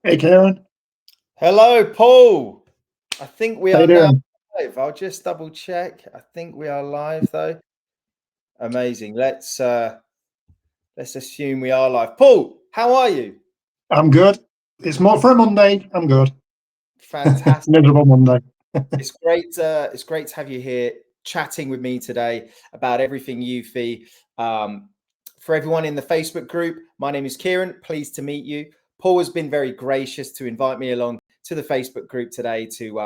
Hey, Kieran. Hello, Paul. I think we How are you now doing? live. I'll just double check. I think we are live though. Amazing. Let's assume we are live. Paul, how are you? I'm good. It's more for a Monday. I'm good. Fantastic. Miserable Monday. It's great to have you here chatting with me today about everything eufy. For everyone in the Facebook group, my name is Kieran. Pleased to meet you. Paul has been very gracious to invite me along to the Facebook group today to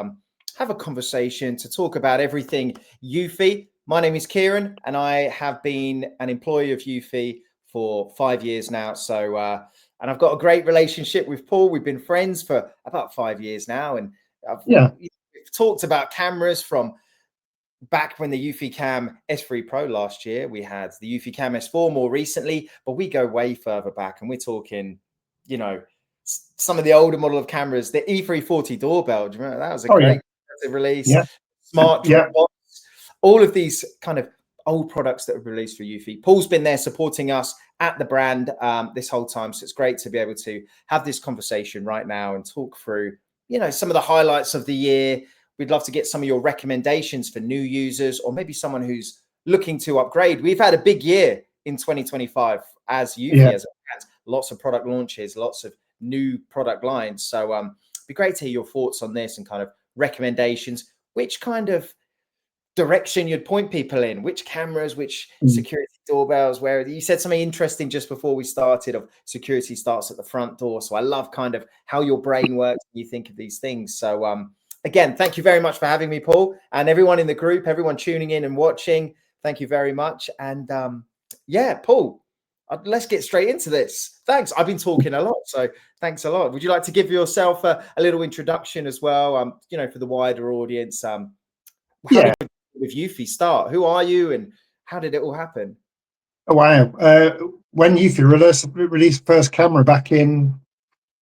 have a conversation, to talk about everything eufy. My name is Kieran, and I have been an employee of eufy for 5 years now. So, and I've got a great relationship with Paul. We've been friends for about 5 years now, and we've talked about cameras from back when the eufy Cam S3 Pro last year. We had the eufy Cam S4 more recently, but we go way further back, and we're talking, you know, some of the older model of cameras, the E340 doorbell. Do you remember that was a great release? Yeah. Smart Yeah. Dropbox. all of these kind of old products that were released for eufy. Paul's been there supporting us at the brand this whole time. So it's great to be able to have this conversation right now and talk through, you know, some of the highlights of the year. We'd love to get some of your recommendations for new users, or maybe someone who's looking to upgrade. We've had a big year in 2025 as eufy, as a brand. Lots of product launches, lots of new product lines. So it'd be great to hear your thoughts on this and kind of recommendations, which kind of direction you'd point people in, which cameras, which security doorbells, where you said something interesting just before we started of security starts at the front door. So I love kind of how your brain works when you think of these things. So again, thank you very much for having me, Paul, and everyone in the group, everyone tuning in and watching. Thank you very much. And yeah, Paul, let's get straight into this. Thanks. I've been talking a lot, so thanks a lot. Would you like to give yourself a little introduction as well, you know, for the wider audience? How did with eufy start? Who are you and how did it all happen? Oh, wow. When eufy released first camera back in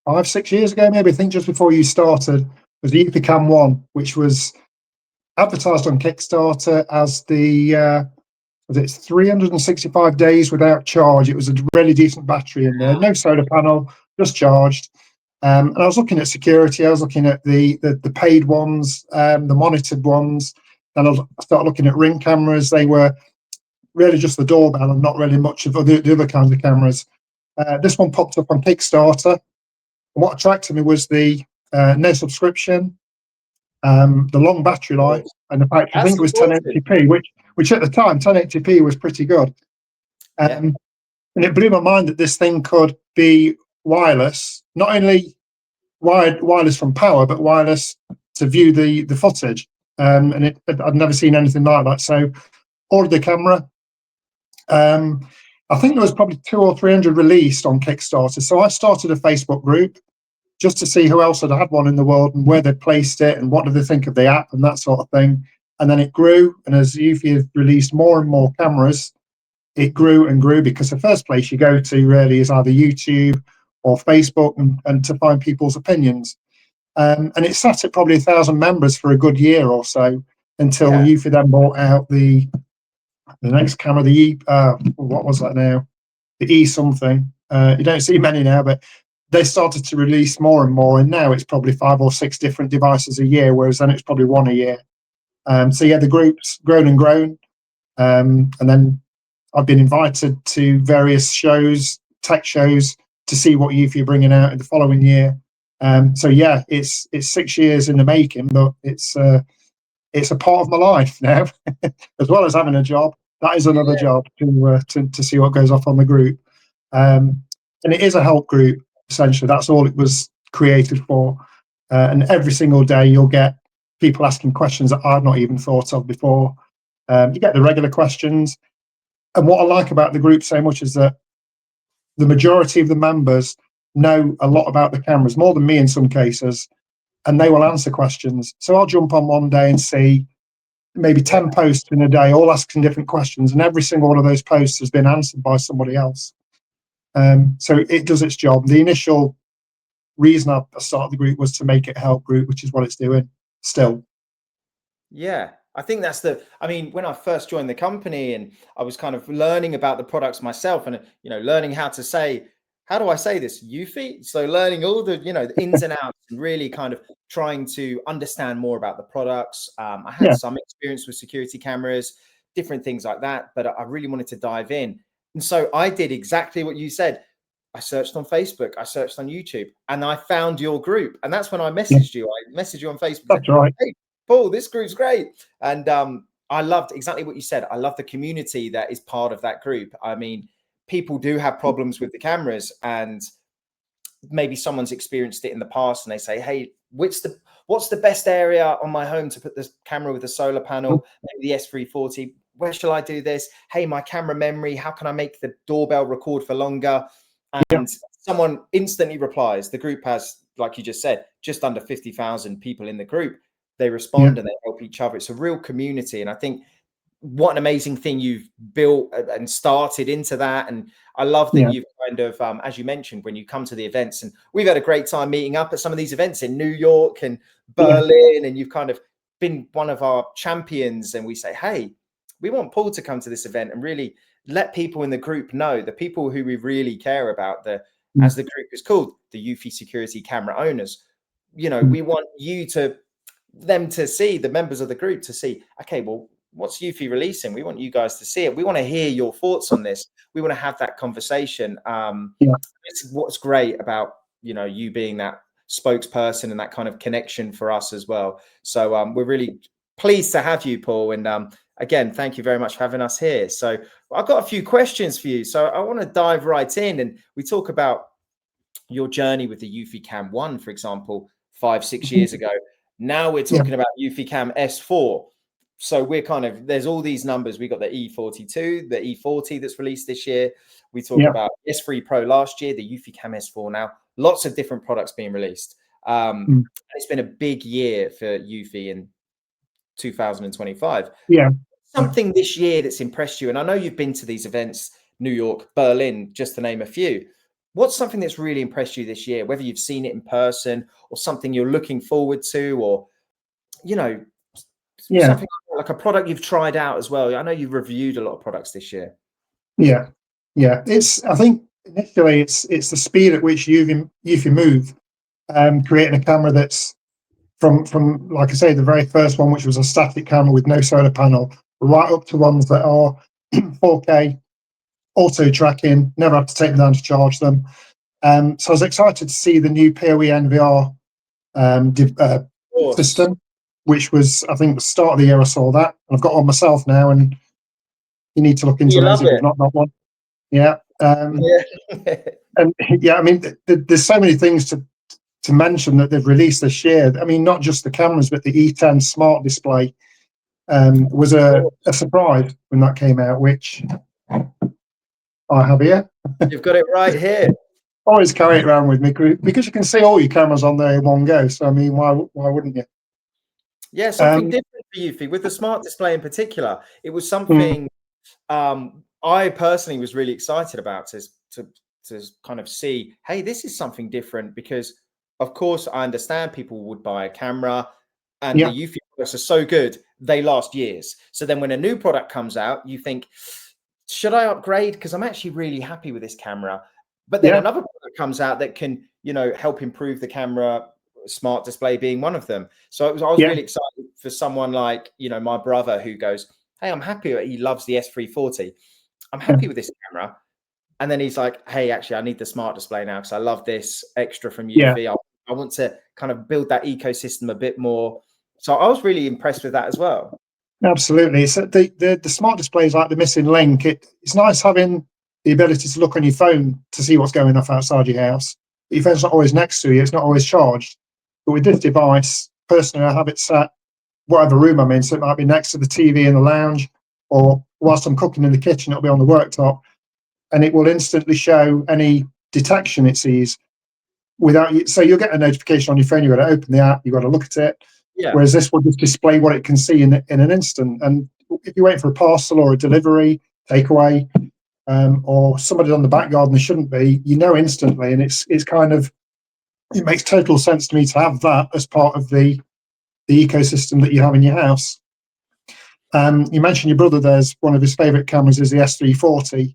5-6 years ago, maybe, I think just before you started, was the eufy Cam 1, which was advertised on Kickstarter as the it's 365 days without charge. It was a really decent battery in there, no solar panel, just charged. And I was looking at security. I was looking at the paid ones, the monitored ones. And I started looking at Ring cameras. They were really just the doorbell and not really much of the other kinds of cameras. This one popped up on Kickstarter. And what attracted me was the no subscription, the long battery life, and the fact I think it was 1080p, which at the time 1080p was pretty good. And it blew my mind that this thing could be wireless, not only wireless from power, but wireless to view the footage. And I'd never seen anything like that. So ordered the camera. I think there was probably 200 or 300 released on Kickstarter. So I started a Facebook group just to see who else had had one in the world and where they placed it and what did they think of the app and that sort of thing. And then it grew. And as eufy has released more and more cameras, it grew and grew, because the first place you go to really is either YouTube or Facebook and to find people's opinions. And it sat at probably 1,000 members for a good year or so until eufy then bought out the next camera, what was that now? The E something. You don't see many now, but they started to release more and more, and now it's probably 5 or 6 different devices a year, whereas then it's probably 1 a year. So yeah, the group's grown and grown, and then I've been invited to various shows, tech shows, to see what eufy are bringing out in the following year. So yeah, it's 6 years in the making, but it's a part of my life now, as well as having a job. That is another job to see what goes off on the group, and it is a help group essentially. That's all it was created for. And every single day you'll get people asking questions that I've not even thought of before. You get the regular questions, and what I like about the group so much is that the majority of the members know a lot about the cameras, more than me in some cases, and they will answer questions. So I'll jump on one day and see maybe 10 posts in a day, all asking different questions, and every single one of those posts has been answered by somebody else. So it does its job. The initial reason I started the group was to make it a help group, which is what it's doing still. Yeah, I think that's I mean, when I first joined the company and I was kind of learning about the products myself and, you know, learning how to say, how do I say this? eufy. So learning all the, you know, the ins and outs and really kind of trying to understand more about the products. I had some experience with security cameras, different things like that, but I really wanted to dive in. And so I did exactly what you said. I searched on Facebook, I searched on YouTube, and I found your group. And that's when I messaged you. I messaged you on Facebook. That's right. Hey, Paul, this group's great. And I loved exactly what you said. I love the community that is part of that group. I mean, people do have problems with the cameras, and maybe someone's experienced it in the past and they say, hey, what's the best area on my home to put this camera with a solar panel, maybe the S340? Where shall I do this? Hey, my camera memory, how can I make the doorbell record for longer? And someone instantly replies. The group has, like you just said, just under 50,000 people in the group. They respond and they help each other. It's a real community. And I think what an amazing thing you've built and started into that. And I love that you've kind of, as you mentioned, when you come to the events, and we've had a great time meeting up at some of these events in New York and Berlin, and you've kind of been one of our champions, and we say, hey, we want Paul to come to this event and really let people in the group know, the people who we really care about, as the group is called, the eufy security camera owners. You know, we want them to see, the members of the group to see, okay, well, what's eufy releasing? We want you guys to see it. We want to hear your thoughts on this. We want to have that conversation. It's what's great about, you know, you being that spokesperson and that kind of connection for us as well. So we're really pleased to have you, Paul. And again, thank you very much for having us here. So I've got a few questions for you. So I want to dive right in, and we talk about your journey with the eufy cam 1, for example, 5-6 years ago. Now we're talking about eufy cam S4. So we're kind of, there's all these numbers. We got the E42, the E40 that's released this year. We talk about S3 Pro last year, the eufy cam S4 now. Lots of different products being released. It's been a big year for eufy in 2025. Something this year that's impressed you, and I know you've been to these events, New York, Berlin, just to name a few. What's something that's really impressed you this year, whether you've seen it in person or something you're looking forward to, or, you know, something like a product you've tried out as well? I know you've reviewed a lot of products this year. It's, I think initially it's the speed at which eufy move, creating a camera that's from, like I say, the very first one, which was a static camera with no solar panel, right up to ones that are 4K, auto tracking, never have to take them down to charge them. So I was excited to see the new PoE NVR system, which was, I think, the start of the year I saw that. I've got one myself now, and you need to look into those if you've not got one. And I mean, there's so many things to mention that they've released this year. I mean, not just the cameras, but the E10 smart display was a surprise when that came out, which I have here. You've got it right here. Always carry it around with me because you can see all your cameras on there in one go. So I mean, why wouldn't you? Yeah, something different for eufy with the smart display in particular. It was something I personally was really excited about to kind of see, hey, this is something different, because of course I understand people would buy a camera and the eufy products are so good, they last years. So then when a new product comes out, you think, should I upgrade? Because I'm actually really happy with this camera. But then another product comes out that can, you know, help improve the camera, smart display being one of them. So I was really excited for someone like, you know, my brother, who goes, hey, I'm happy. He loves the S340. I'm happy with this camera. And then he's like, hey, actually, I need the smart display now because I love this extra from eufy. I want to kind of build that ecosystem a bit more. So I was really impressed with that as well. Absolutely. So the smart display is like the missing link. It's nice having the ability to look on your phone to see what's going off outside your house. Your phone's not always next to you. It's not always charged. But with this device, personally, I have it set whatever room I'm in. So it might be next to the TV in the lounge, or whilst I'm cooking in the kitchen, it'll be on the worktop, and it will instantly show any detection it sees without you. So you'll get a notification on your phone. You've got to open the app. You've got to look at it. Whereas this will just display what it can see in an instant. And if you wait for a parcel or a delivery, takeaway, or somebody on the back garden, there shouldn't be, you know instantly. And it's kind of, it makes total sense to me to have that as part of the ecosystem that you have in your house. You mentioned your brother. There's one of his favorite cameras is the S340.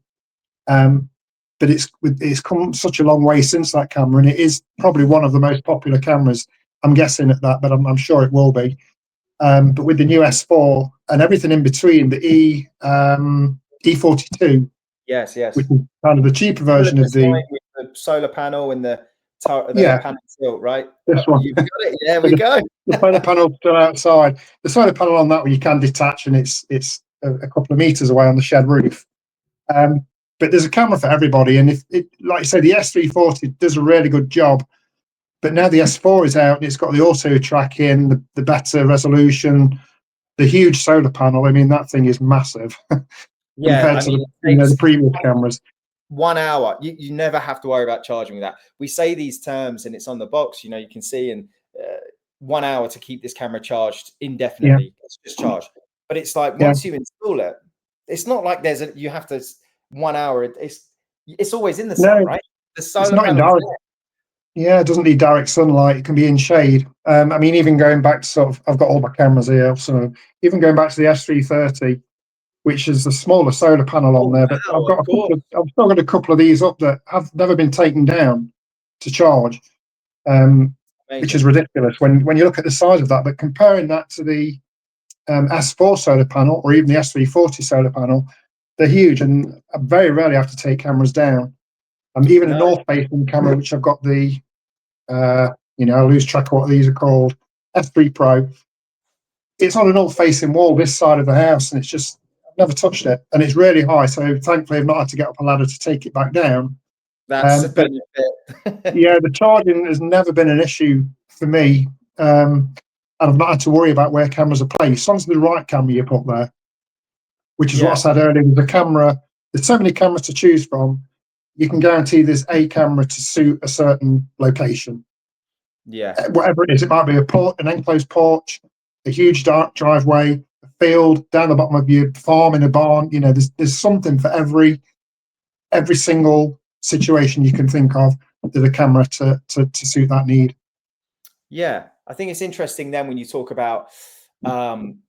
But it's come such a long way since that camera, and it is probably one of the most popular cameras. I'm guessing at that, but I'm sure it will be. But with the new S4 and everything in between, the E42, yes, which is kind of the cheaper version of the solar panel and the panel tilt, right? This one. You've got it. There we go. The solar panel's still outside. The solar panel on that one you can detach, and it's a couple of meters away on the shed roof. But there's a camera for everybody, and if it, like you say, the S340 does a really good job. But now the S4 is out, and it's got the auto tracking, the better resolution, the huge solar panel. I mean, that thing is massive compared to the previous cameras. 1 hour. You never have to worry about charging with that. We say these terms, and it's on the box. You know, you can see in 1 hour to keep this camera charged indefinitely. It's just charged. But it's like once you install it, it's not like you have to 1 hour. It's always in the sun, right? The solar panel. Yeah, it doesn't need direct sunlight. It can be in shade. I mean, even going back to sort of, I've got all my cameras here, so even going back to the S330, which is the smaller solar panel on Oh there, but wow, of course. I've still got a couple of these up that have never been taken down to charge, which is Amazing. ridiculous when you look at the size of that. But comparing that to the S4 solar panel or even the S340 solar panel, they're huge, and I very rarely have to take cameras down. Even a No, north-facing camera, which I've got the, I lose track of what these are called, S3 Pro. It's on an north-facing wall this side of the house, and it's just I've never touched it, and it's really high. So thankfully, I've not had to get up a ladder to take it back down. that's a But benefit. yeah, the charging has never been an issue for me, and I've not had to worry about where cameras are placed. As long as the right camera you put there, which is what I Yeah, said earlier. The camera, there's so many cameras to choose from. You can guarantee there's a camera to suit a certain location. yeah, Whatever it is, it might be an enclosed porch, a huge dark driveway, a field, down the bottom of your farm, in a barn. There's something for every single situation you can think of. There's a camera to suit that need. yeah. I think it's interesting then when you talk about when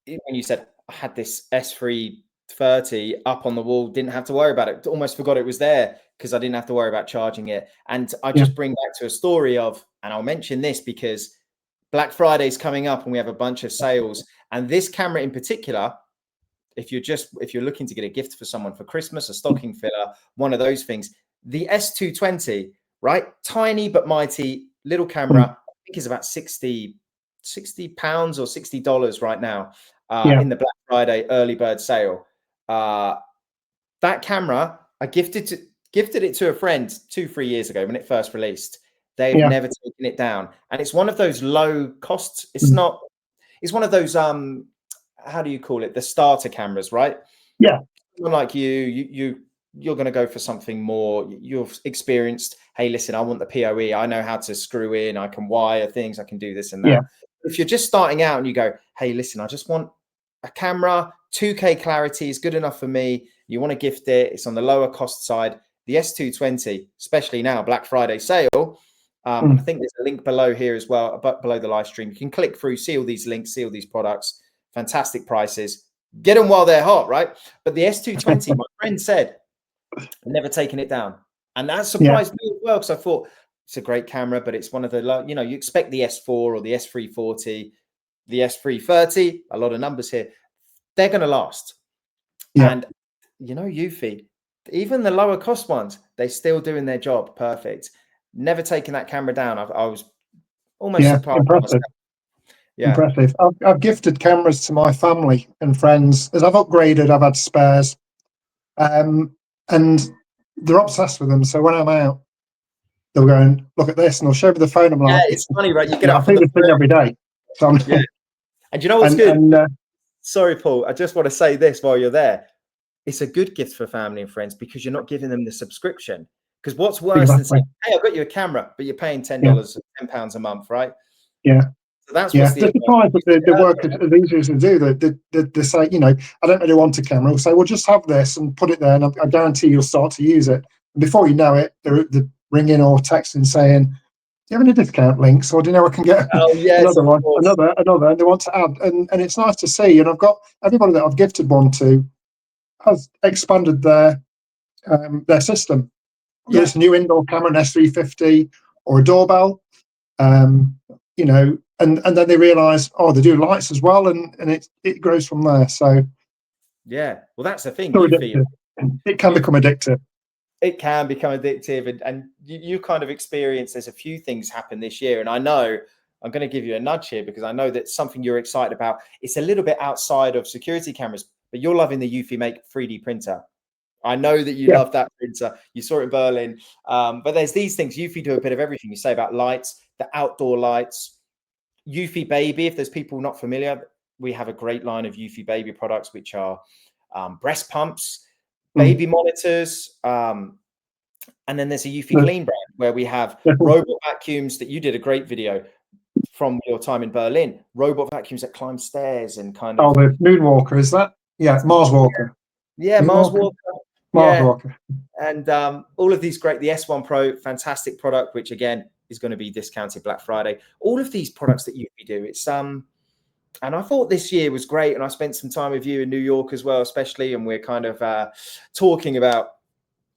you said I had this S330 up on the wall, didn't have to worry about it. Almost forgot it was there because I didn't have to worry about charging it. And I Yeah, just bring back to a story of, and I'll mention this because Black Friday's coming up and we have a bunch of sales. And this camera in particular, if you're looking to get a gift for someone for Christmas, a stocking filler, one of those things, the S220, right? Tiny but mighty little camera, I think is about 60 pounds or $60 right now yeah, in the Black Friday early bird sale. That camera, I gifted it to a friend 2-3 years ago when it first released. They've yeah, never taken it down. And it's one of those low costs. It's one of those how do you call it? The starter cameras, right? yeah, Someone like you're going to go for something more. You've experienced, hey, listen, I want the PoE. I know how to screw in. I can wire things. I can do this and yeah, that. If you're just starting out and you go, hey, listen, I just want a camera, 2K clarity is good enough for me. You want to gift it. It's on the lower cost side. The S220, especially now, Black Friday sale. I think there's a link below here as well, below the live stream. You can click through, see all these links, see all these products. Fantastic prices. Get them while they're hot, right? But the S220, my friend said, I've never taken it down. And that yeah, surprised me as well, because I thought it's a great camera, but it's one of the, you expect the S4 or the S340, the S330, a lot of numbers here. They're going to last. yeah, And, eufy, even the lower cost ones, they're still doing their job perfect. Never taking that camera down. I was almost yeah. surprised Impressive. myself. Yeah. Impressive. I've gifted cameras to my family and friends. As I've upgraded, I've had spares, and they're obsessed with them. So when I'm out, they'll go and look at this, and they'll show me the phone. I'm Yeah, like, it's funny, right? You get I up from see the this thing phone. every day. So I'm, Yeah. And you know what's and good? Sorry, Paul. I just want to say this while you're there. It's a good gift for family and friends because you're not giving them the subscription. Because what's worse than exactly. saying, hey, I've got you a camera, but you're paying $10, Yeah, £10 a month, right? yeah. So that's what's Yeah, the they're surprised that the advantage. work is easy as they do. They say, I don't really want a camera. We'll say, well, just have this and put it there, and I guarantee you'll start to use it. And before you know it, they're ringing or texting saying, do you have any discount links, or do you know I can get Oh, yes, another of one, course. another, and they want to add, and it's nice to see. And I've got everybody that I've gifted one to has expanded their system. Whether Yeah. it's a new indoor camera, an S350, or a doorbell, um, and then they realise, oh, they do lights as well, and it grows from there. So Yeah. Well, that's the thing. so Eufy, addictive. It can become addictive. it can become addictive. And you kind of experience there's a few things happen this year. And I know I'm going to give you a nudge here because I know that's something you're excited about. It's a little bit outside of security cameras, but you're loving the Eufy Make 3D printer. I know that you Yeah, love that printer. You saw it in Berlin. But there's these things. Eufy do a bit of everything. You say about lights, the outdoor lights, Eufy Baby. If there's people not familiar, we have a great line of Eufy Baby products, which are breast pumps, baby monitors, and then there's a Eufy Clean brand where we have robot vacuums that you did a great video from your time in Berlin. Robot vacuums that climb stairs and kind oh, of the Moonwalker, is that? Yeah, Mars Walker. Mars Moonwalker, Walker. Mars Yeah. Walker. And all of these great, the S1 Pro, fantastic product, which again, is going to be discounted Black Friday. All of these products that eufy do, it's and I thought this year was great, and I spent some time with you in New York as well, especially, and we're kind of talking about,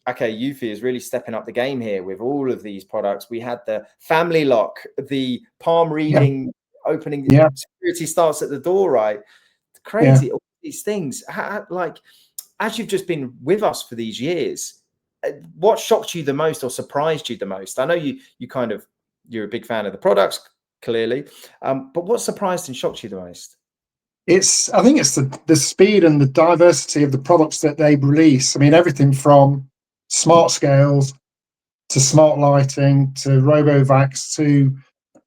okay, eufy is really stepping up the game here with all of these products. We had the family lock, the palm reading, opening, security starts at the door, right? Crazy, all these things. Like, as you've just been with us for these years, what shocked you the most or surprised you the most? I know you're a big fan of the products, clearly, but what surprised and shocked you the most? I think it's the speed and the diversity of the products that they release. I mean, everything from smart scales to smart lighting to RoboVax to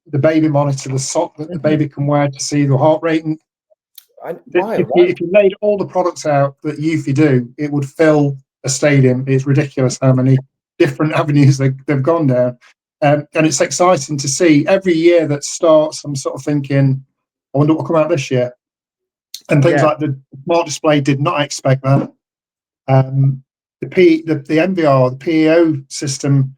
the baby monitor, the sock that the baby can wear to see the heart rate. And if you laid all the products out that eufy do, it would fill a stadium. It's ridiculous how many different avenues they've gone down. And it's exciting to see every year that starts. I'm sort of thinking, I wonder what will come out this year. And things like the smart display, did not expect that. The MVR, the PEO system,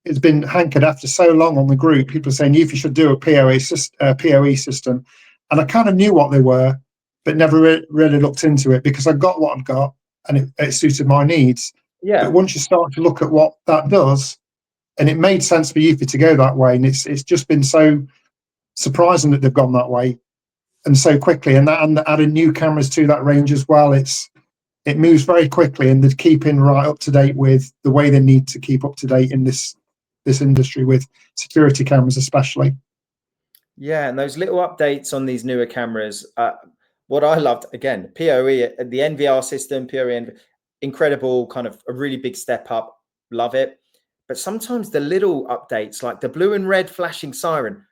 has been hankered after so long on the group. People are saying eufy should do a PoE system. And I kind of knew what they were, but never really looked into it because I got what I've got and it suited my needs. Yeah. But once you start to look at what that does, and it made sense for eufy to go that way, and it's just been so surprising that they've gone that way and so quickly. And adding new cameras to that range as well, it moves very quickly, and they're keeping right up to date with the way they need to keep up to date in this industry with security cameras especially. Yeah, and those little updates on these newer cameras, what I loved, again, PoE, the NVR system, PoE, incredible, kind of a really big step up, love it. But sometimes the little updates, like the blue and red flashing siren,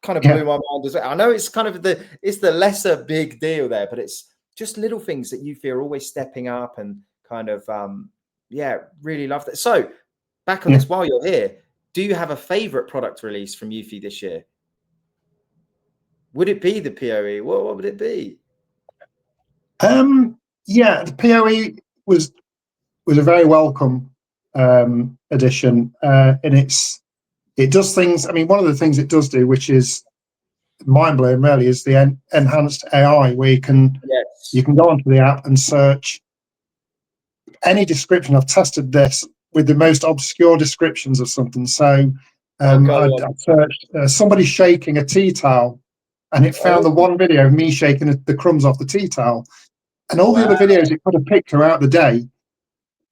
kind of blew my mind as well. I know it's kind of the lesser big deal there, but it's just little things that eufy are always stepping up and kind of, really loved it. So back on this, while you're here, do you have a favorite product release from eufy this year? Would it be the PoE? What would it be? The PoE was a very welcome addition, and it does things. I mean, one of the things it does do, which is mind blowing, really, is the enhanced AI, where you can go onto the app and search any description. I've tested this with the most obscure descriptions of something. So I searched somebody shaking a tea towel, and it found the one video of me shaking the crumbs off the tea towel. And all the other videos it could have picked throughout the day,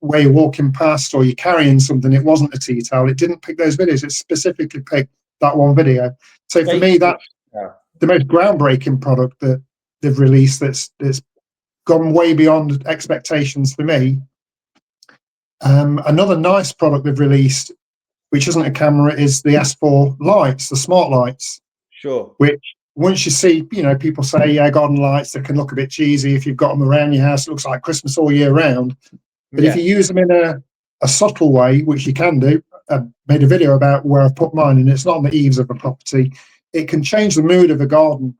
where you're walking past or you're carrying something, it wasn't a tea towel. It didn't pick those videos. It specifically picked that one video. So for me, that's the most groundbreaking product that they've released that's gone way beyond expectations for me. Another nice product they've released, which isn't a camera, is the S4 lights, the smart lights. Sure. Which, once you see, people say, garden lights, they can look a bit cheesy. If you've got them around your house, it looks like Christmas all year round. But if you use them in a subtle way, which you can do, I made a video about where I've put mine, and it's not on the eaves of a property. It can change the mood of a garden,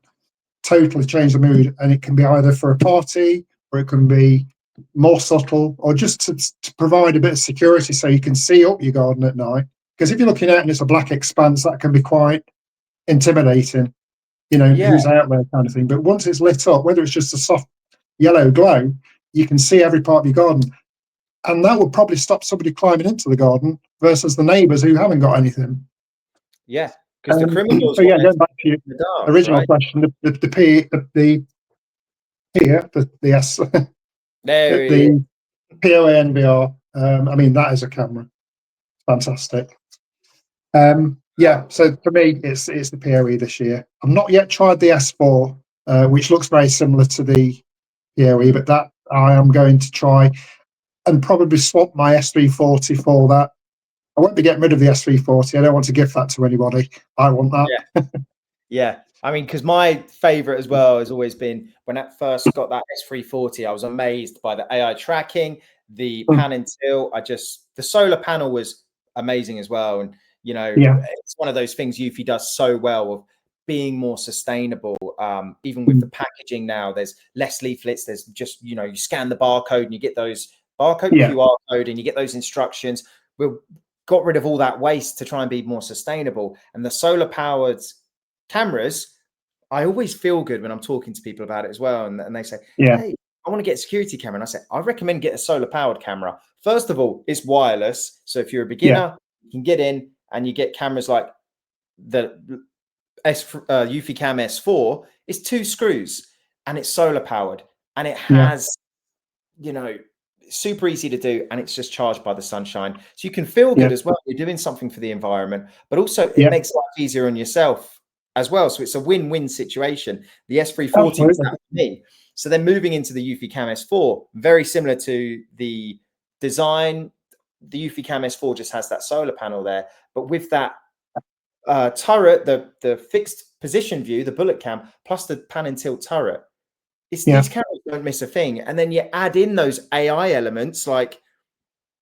totally change the mood. And it can be either for a party, or it can be more subtle, or just to provide a bit of security so you can see up your garden at night. Because if you're looking out and it's a black expanse, that can be quite intimidating, who's out there kind of thing. But once it's lit up, whether it's just a soft yellow glow, you can see every part of your garden. And that would probably stop somebody climbing into the garden versus the neighbours who haven't got anything. Yeah, because the criminals. So going back to your original question, the S, the PoE NVR. I mean, that is a camera. Fantastic. So for me, it's the PoE this year. I've not yet tried the S4, which looks very similar to the PoE, but that I am going to try, and probably swap my S340 for that. I won't be getting rid of the S340. I don't want to give that to anybody. I want that. Yeah. I mean, because my favorite as well has always been, when I first got that S340, I was amazed by the AI tracking, the pan and tilt. The solar panel was amazing as well. And, it's one of those things eufy does so well of being more sustainable. Even with the packaging now, there's less leaflets. There's just, you scan the barcode and you get those barcode QR code and you get those instructions. We're got rid of all that waste to try and be more sustainable. And the solar powered cameras, I always feel good when I'm talking to people about it as well. And they say, hey, I want to get a security camera. And I say, I recommend get a solar powered camera. First of all, it's wireless. So if you're a beginner, you can get in and you get cameras like the eufy cam S4. It's 2 screws and it's solar powered, and it has, you know, super easy to do, and it's just charged by the sunshine. So you can feel good as well. You're doing something for the environment, but also it makes life easier on yourself as well. So it's a win-win situation. The S340 is that for me. So then moving into the eufy cam S4, very similar to the design. The eufy cam S4 just has that solar panel there, but with that turret, the fixed position view, the bullet cam, plus the pan and tilt turret. These cameras don't miss a thing. And then you add in those AI elements, like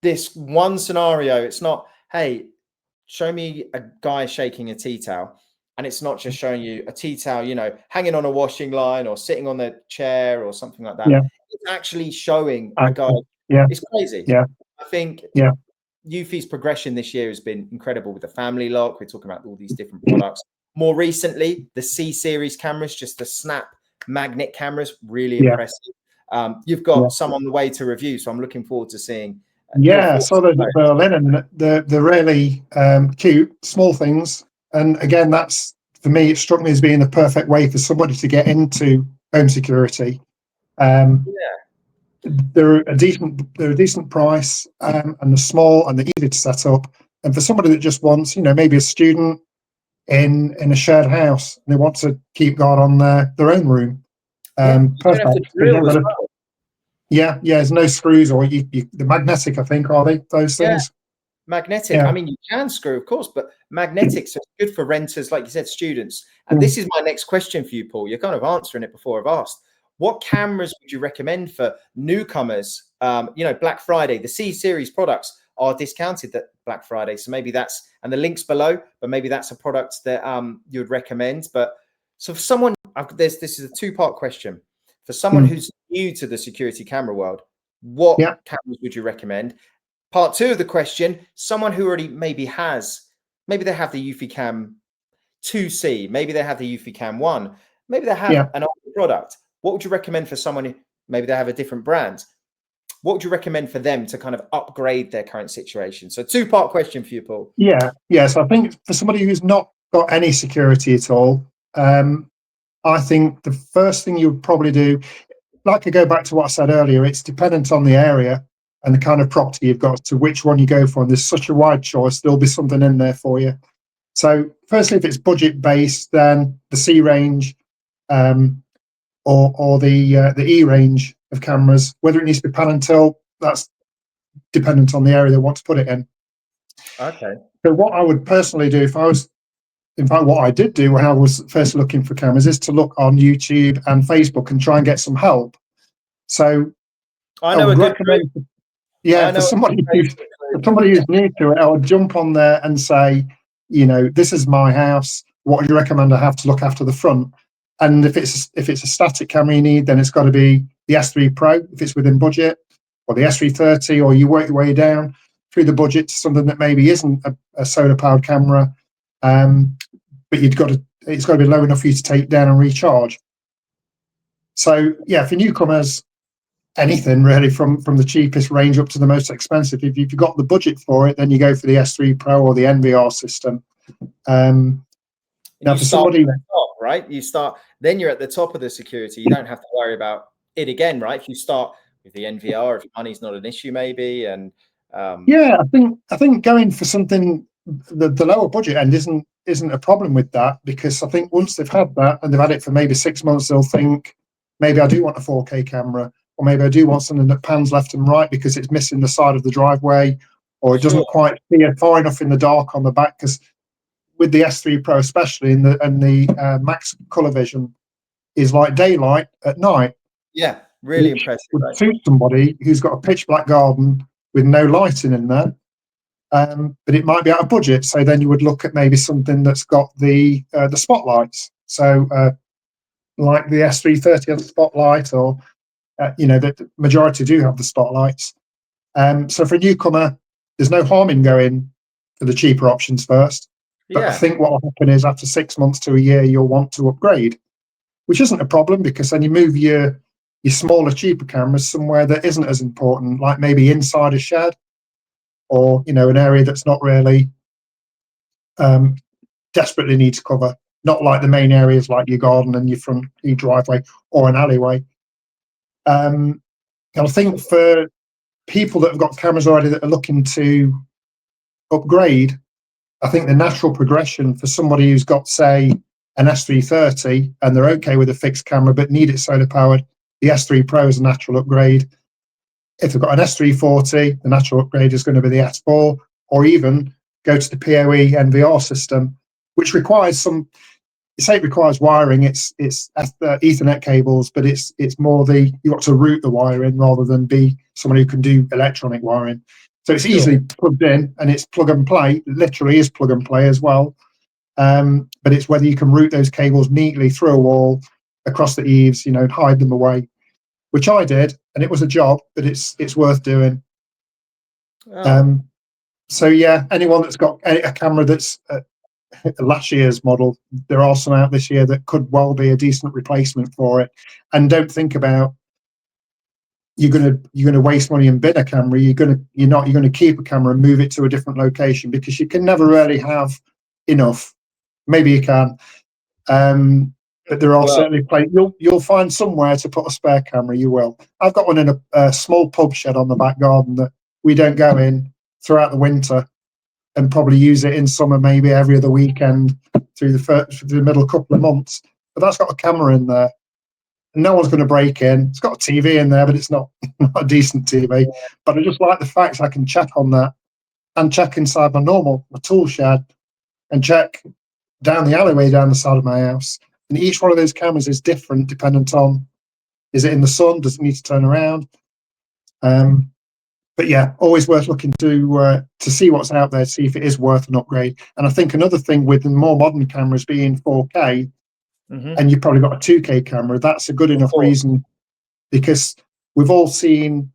this one scenario. It's not, hey, show me a guy shaking a tea towel. And it's not just showing you a tea towel, you know, hanging on a washing line or sitting on the chair or something like that. It's actually showing a guy. It's crazy. I think eufy's progression this year has been incredible with the family lock. We're talking about all these different products. More recently, the C series cameras, just the snap magnet cameras, really impressive. You've got some on the way to review, so I'm looking forward to seeing. So those at Berlin, and they're really cute, small things. And again, that's, for me, it struck me as being the perfect way for somebody to get into home security. They're a decent price, and they're small and they're easy to set up. And for somebody that just wants, you know, maybe a student in a shared house, and they want to keep guard on their own room. Perfect. There's no screws, or the magnetic, I think, are they, those things? Magnetic. I mean, you can screw, of course, but magnetic, so it's good for renters, like you said, students. And this is my next question for you, Paul. You're kind of answering it before I've asked. What cameras would you recommend for newcomers? You know, Black Friday, the C series products are discounted at Black Friday. So maybe that's, and the link's below, but maybe that's a product that you would recommend. But so for someone, this is a 2-part question. For someone who's new to the security camera world, what cameras would you recommend? Part 2 of the question, someone who already maybe they have the eufy cam 2C, maybe they have the eufy cam 1, maybe they have an older product. What would you recommend for someone who maybe they have a different brand? What would you recommend for them to kind of upgrade their current situation? So 2-part question for you, Paul. So I think for somebody who's not got any security at all, I think the first thing you would probably do, like I go back to what I said earlier, it's dependent on the area and the kind of property you've got to which one you go for. And there's such a wide choice, there'll be something in there for you. So firstly, if it's budget based, then the C range, or the E range of cameras. Whether it needs to be pan and tilt, that's dependent on the area they want to put it in. Okay. So what I would personally do, in fact, what I did do when I was first looking for cameras, is to look on YouTube and Facebook and try and get some help. So I know would recommend, for somebody who's new to it, I would jump on there and say, you know, this is my house. What do you recommend I have to look after the front? And if it's a static camera you need, then it's got to be the S3 Pro if it's within budget, or the S330, or you work your way down through the budget to something that maybe isn't a solar powered camera, but it's got to be low enough for you to take down and recharge. So for newcomers, anything really from the cheapest range up to the most expensive. If you've got the budget for it, then you go for the S3 Pro or the NVR system. Now, for somebody, right? Then you're at the top of the security. You don't have to worry about it again, right? If you start with the NVR, if money's not an issue, maybe. And I think going for something the lower budget end isn't a problem with that, because I think once they've had that and they've had it for maybe 6 months, they'll think, maybe I do want a 4K camera, or maybe I do want something that pans left and right because it's missing the side of the driveway, or it doesn't quite see far enough in the dark on the back. Because with the S3 Pro especially, and the max color vision is like daylight at night. Yeah, really impressive. Would suit somebody who's got a pitch black garden with no lighting in there, but it might be out of budget. So then you would look at maybe something that's got the spotlights. So like the S330 has a spotlight, or the majority do have the spotlights. So for a newcomer, there's no harm in going for the cheaper options first. But I think what will happen is after 6 months to a year, you'll want to upgrade, which isn't a problem, because then you move your smaller, cheaper cameras somewhere that isn't as important, like maybe inside a shed, or an area that's not really desperately needs cover, not like the main areas like your garden and your driveway or an alleyway. And I think for people that have got cameras already that are looking to upgrade, I think the natural progression for somebody who's got, say, an S330 and they're okay with a fixed camera but need it solar powered, the S3 Pro is a natural upgrade. If they've got an S340, the natural upgrade is going to be the S4, or even go to the PoE NVR system, which requires it requires wiring. It's Ethernet cables, but it's more you got to route the wire in rather than be someone who can do electronic wiring. So it's easily plugged in, and it's plug and play. It literally is plug and play as well. But it's whether you can route those cables neatly through a wall, across the eaves, and hide them away, which I did, and it was a job, but it's worth doing. Oh. So yeah, anyone that's got a camera that's last year's model, there are some out this year that could well be a decent replacement for it. And don't think about you're gonna waste money and bin a camera. You're gonna keep a camera and move it to a different location, because you can never really have enough. Maybe you can, but there are certainly places you'll find somewhere to put a spare camera. You will. I've got one in a small pub shed on the back garden that we don't go in throughout the winter, and probably use it in summer, maybe every other weekend through the middle couple of months. But that's got a camera in there, and no one's going to break in. It's got a TV in there, but it's not a decent TV. But I just like the fact I can check on that, and check inside my tool shed, and check down the alleyway down the side of my house. And each one of those cameras is different dependent on, is it in the sun? Does it need to turn around? But yeah, always worth looking to see what's out there, to see if it is worth an upgrade. And I think another thing with the more modern cameras being 4K, and you've probably got a 2K camera, that's a good enough reason, because we've all seen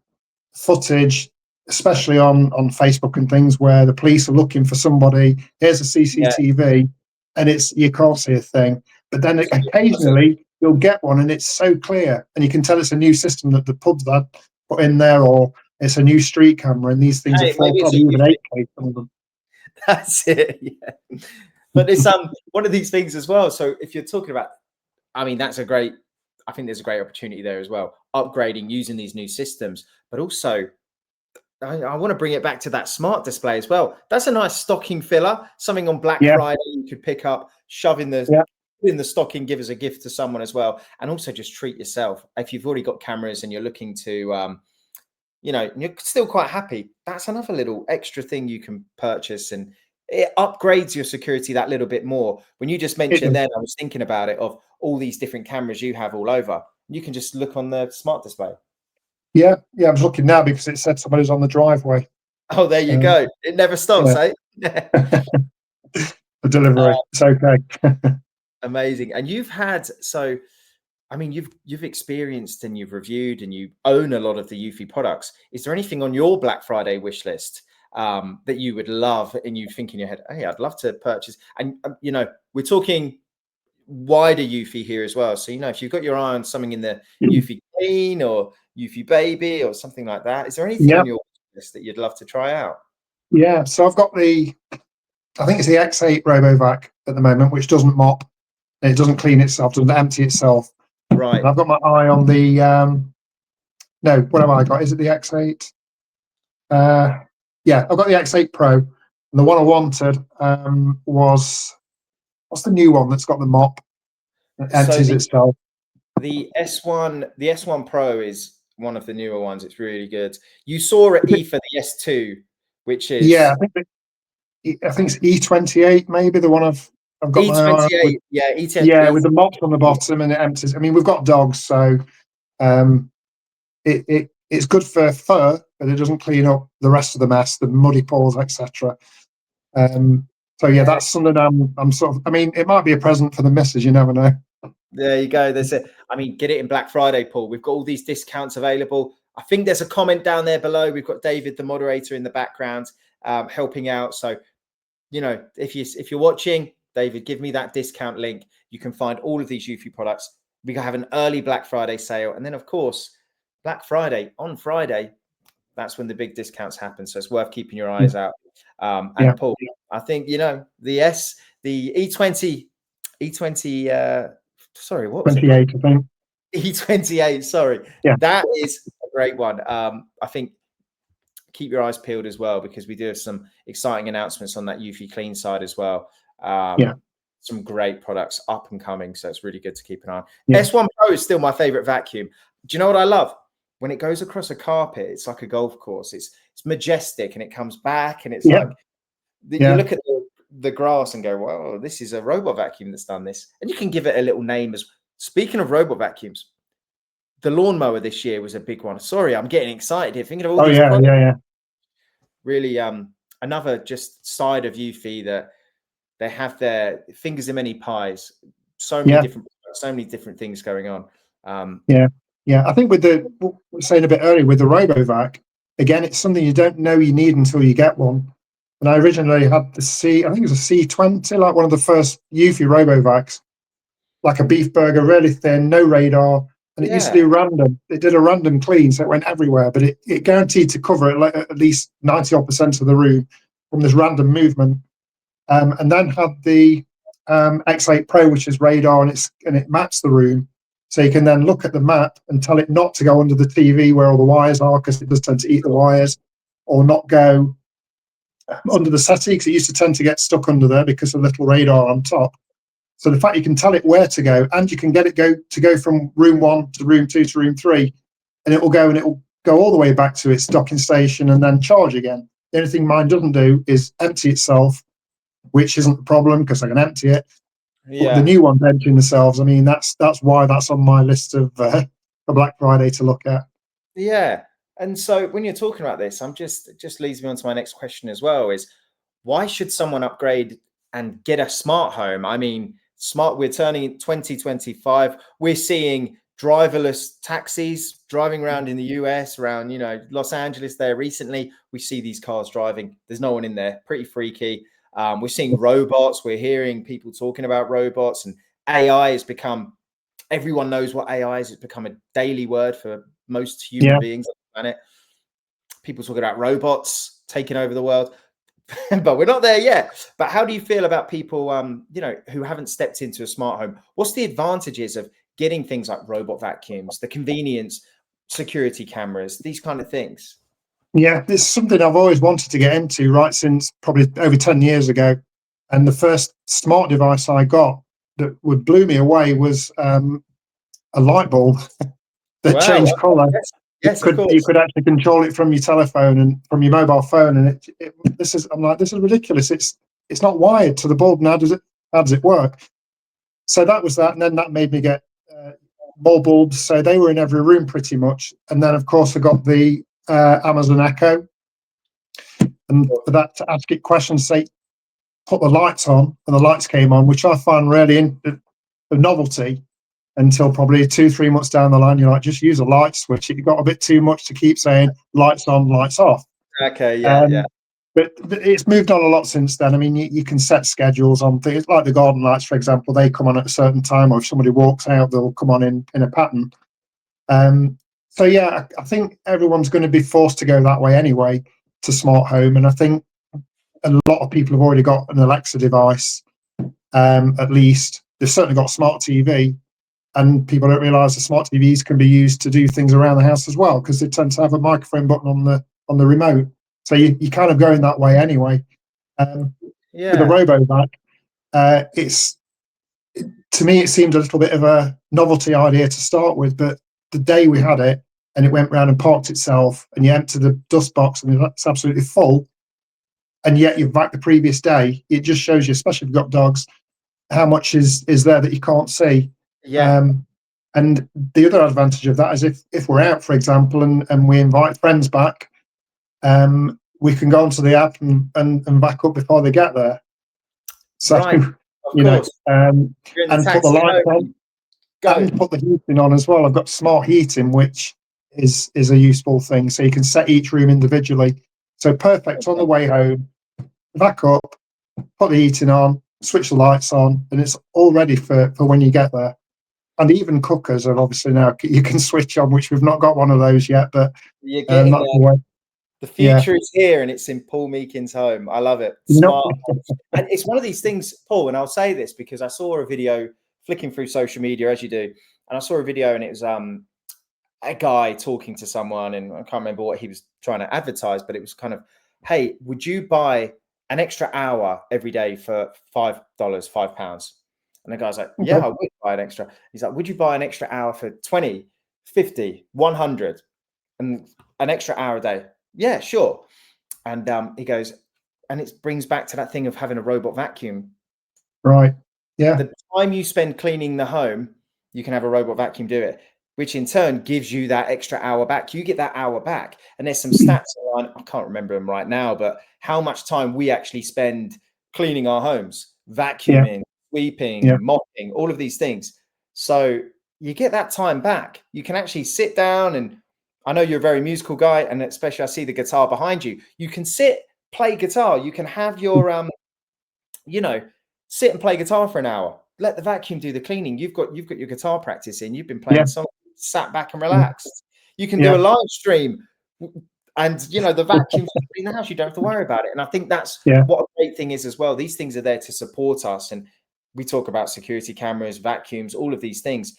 footage, especially on Facebook and things, where the police are looking for somebody. Here's a CCTV, and you can't see a thing. But then occasionally you'll get one, and it's so clear, and you can tell it's a new system that the pubs had put in there, or it's a new street camera, and these things are probably even 8K. Some of them. That's it. Yeah. But it's one of these things as well. So if you're talking about, I think there's a great opportunity there as well, upgrading using these new systems. But also, I want to bring it back to that smart display as well. That's a nice stocking filler, something on Black Friday you could pick up, shove in the stocking, give as a gift to someone as well, and also just treat yourself. If you've already got cameras and you're looking to you're still quite happy, that's another little extra thing you can purchase, and it upgrades your security that little bit more. When you just mentioned then, I was thinking about it, of all these different cameras you have all over. You can just look on the smart display. Yeah, I was looking now because it said somebody's on the driveway. Oh, there you go. It never stops, eh? The delivery. It's okay. Amazing. And you've experienced and you've reviewed and you own a lot of the eufy products. Is there anything on your Black Friday wish list that you would love, and you think in your head, hey, I'd love to purchase? And, we're talking wider eufy here as well. So, if you've got your eye on something in the eufy Clean or eufy Baby or something like that, is there anything on your list that you'd love to try out? Yeah. So I've got I think it's the X8 RoboVac at the moment, which doesn't mop. It doesn't clean itself, doesn't empty itself. Right. And I've got my eye on the what have I got? Is it the X8? Yeah, I've got the X8 Pro, and the one I wanted was, what's the new one that's got the mop that empties itself? The S1 Pro is one of the newer ones. It's really good. You saw at E for the S2, which is I think it's E28, maybe the one I've got my eye on. E10. Yeah, with the mops on the bottom, and it empties. I mean, we've got dogs, so it's good for fur, but it doesn't clean up the rest of the mess, the muddy paws, etc. So yeah, that's something I'm sort of. I mean, it might be a present for the missus. You never know. There you go. There's it. I mean, get it in Black Friday, Paul. We've got all these discounts available. I think there's a comment down there below. We've got David, the moderator, in the background, helping out. So if you're watching, David, give me that discount link. You can find all of these eufy products. We can have an early Black Friday sale, and then of course Black Friday on Friday. That's when the big discounts happen. So it's worth keeping your eyes out. And Paul, I think the E20, sorry, what was 28, I think. E28, sorry. Yeah. That is a great one. I think keep your eyes peeled as well, because we do have some exciting announcements on that eufy clean side as well. Some great products up and coming. So it's really good to keep an eye on. S1 Pro is still my favorite vacuum. Do you know what I love? When it goes across a carpet, it's like a golf course. It's majestic, and it comes back, and it's like you look at the grass and go, "Wow, this is a robot vacuum that's done this." And you can give it a little name. As speaking of robot vacuums, the lawnmower this year was a big one. Sorry, I'm getting excited here thinking of all these products. Really, another just side of eufy that they have their fingers in many pies. So many different things going on. I think with what we were saying a bit earlier with the RoboVac, again, it's something you don't know you need until you get one. And I originally had I think it was a C20, like one of the first eufy RoboVacs, like a beef burger, really thin, no radar. And it used to do random. It did a random clean, so it went everywhere, but it guaranteed to cover like at least 90% of the room from this random movement. And then had the X8 Pro, which is radar, and it maps the room. So you can then look at the map and tell it not to go under the TV where all the wires are, because it does tend to eat the wires, or not go under the settee, because it used to tend to get stuck under there because of the little radar on top. So the fact you can tell it where to go, and you can get it to go from room 1 to room 2 to room 3, and it will go all the way back to its docking station and then charge again. The only thing mine doesn't do is empty itself, which isn't the problem because I can empty it. But the new ones emptying themselves, I mean, that's why that's on my list of for Black Friday to look at. Yeah. And so when you're talking about this, it just leads me on to my next question as well, is why should someone upgrade and get a smart home? I mean, we're turning 2025. We're seeing driverless taxis driving around in the US, around, Los Angeles there recently. We see these cars driving. There's no one in there. Pretty freaky. We're seeing robots. We're hearing people talking about robots, and AI has become, everyone knows what AI is. It's become a daily word for most human beings on the planet. People talking about robots taking over the world, but we're not there yet. But how do you feel about people, who haven't stepped into a smart home? What's the advantages of getting things like robot vacuums, the convenience, security cameras, these kind of things? Yeah, this is something I've always wanted to get into, right, since probably over 10 years ago. And the first smart device I got that blew me away was a light bulb that changed colour. Yes, you could actually control it from your telephone and from your mobile phone. And this is ridiculous. It's not wired to the bulb. Now how does it work? So that was that. And then that made me get more bulbs. So they were in every room pretty much. And then, of course, I got the Amazon Echo, and for that to ask it questions, say put the lights on, and the lights came on, which I find really a novelty until probably 2-3 months down the line. You're like, just use a light switch. It got a bit too much to keep saying lights on, lights off. But it's moved on a lot since then. I mean, you can set schedules on things like the garden lights, for example. They come on at a certain time, or if somebody walks out, they'll come on in a pattern. So yeah, I think everyone's going to be forced to go that way anyway, to smart home. And I think a lot of people have already got an Alexa device, at least. They've certainly got a smart TV, and people don't realise the smart TVs can be used to do things around the house as well, because they tend to have a microphone button on the remote. So you kind of going that way anyway. With the RoboVac, to me, it seemed a little bit of a novelty idea to start with, but the day we had it and it went round and parked itself, and you empty the dust box and it's absolutely full, and yet you've vac the previous day, it just shows you, especially if you've got dogs, how much is there that you can't see. And the other advantage of that is if we're out, for example, and we invite friends back, we can go onto the app and back up before they get there. So, and put the lights on. And put the heating on as well. I've got smart heating, which is a useful thing. So you can set each room individually. So perfect on the way home, back up, put the heating on, switch the lights on, and it's all ready for when you get there. And even cookers are obviously now you can switch on, which we've not got one of those yet, but You're getting that's there. the way. The Yeah, future is here, and it's in Paul Meakin's home. I love it. you know, Smart. And it's one of these things, Paul, and I'll say this because I saw a video flicking through social media as you do, and I saw a video and it was a guy talking to someone, and I can't remember what he was trying to advertise, but it was kind of, hey, would you buy an extra hour every day for $5, £5? And the guy's like, yeah, okay, I would buy an extra. He's like, would you buy an extra hour for 20, 50, 100, and an extra hour a day? Yeah, sure. And he goes, and it brings back to that thing of having a robot vacuum. right, yeah, The time you spend cleaning the home, you can have a robot vacuum do it, which in turn gives you that extra hour back. You get that hour back. And there's some stats on, I can't remember them right now, but how much time we actually spend cleaning our homes, yeah, vacuuming, yeah, sweeping, mopping, all of these things. So you get that time back. You can actually sit down, and I know you're a very musical guy, and especially I see the guitar behind you. You can sit, play guitar. You can have your you know, sit and play guitar for an hour. Let the vacuum do the cleaning. You've got your guitar practice in. You've been yeah, playing songs, sat back and relaxed. You can do a yeah, live stream, and the vacuum clean the house. You don't have to worry about it. And I think that's yeah, what a great thing is as well. These things are there to support us. And we talk about security cameras, vacuums, all of these things.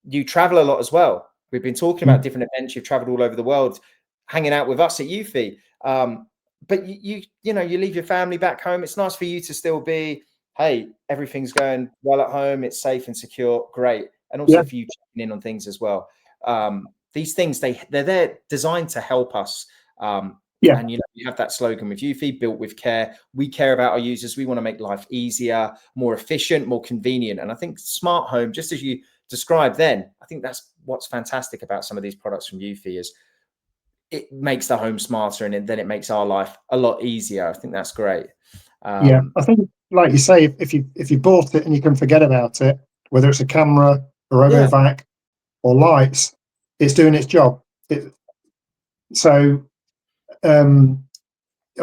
You travel a lot as well. We've been talking about different events. You've traveled all over the world, hanging out with us at eufy. But you leave your family back home. It's nice for you to still be, hey, everything's going well at home. It's safe and secure. Great. And also yeah, for you checking in on things as well. These things, they're there designed to help us. yeah, And you have that slogan with eufy, built with care. We care about our users. We want to make life easier, more efficient, more convenient. And I think smart home, just as you described then, I think that's what's fantastic about some of these products from eufy is it makes the home smarter, and then it makes our life a lot easier. I think that's great. yeah. I think, like you say, if you bought it and you can forget about it, whether it's a camera, a Yeah. RoboVac, or lights, it's doing its job. So I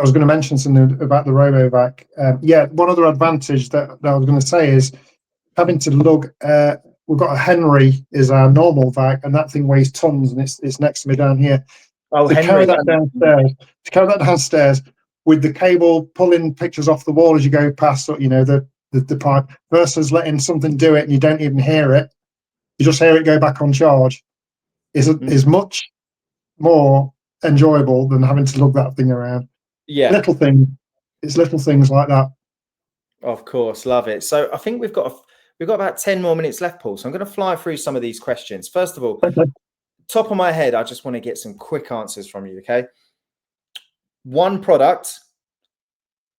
was going to mention something about the RoboVac. Yeah, one other advantage that I was going to say is having to lug. We've got a Henry is our normal vac, and that thing weighs tons, and it's next to me down here. Oh, To carry Henry. that downstairs with the cable pulling pictures off the wall as you go past, the pipe, versus letting something do it and you don't even hear it. You just hear it go back on charge. Is much more enjoyable than having to lug that thing around. Yeah, Little thing, it's little things like that. of course. Love it. So I think we've got about 10 more minutes left, Paul. So I'm going to fly through some of these questions. First of all, top of my head, I just want to get some quick answers from you. Okay. One product,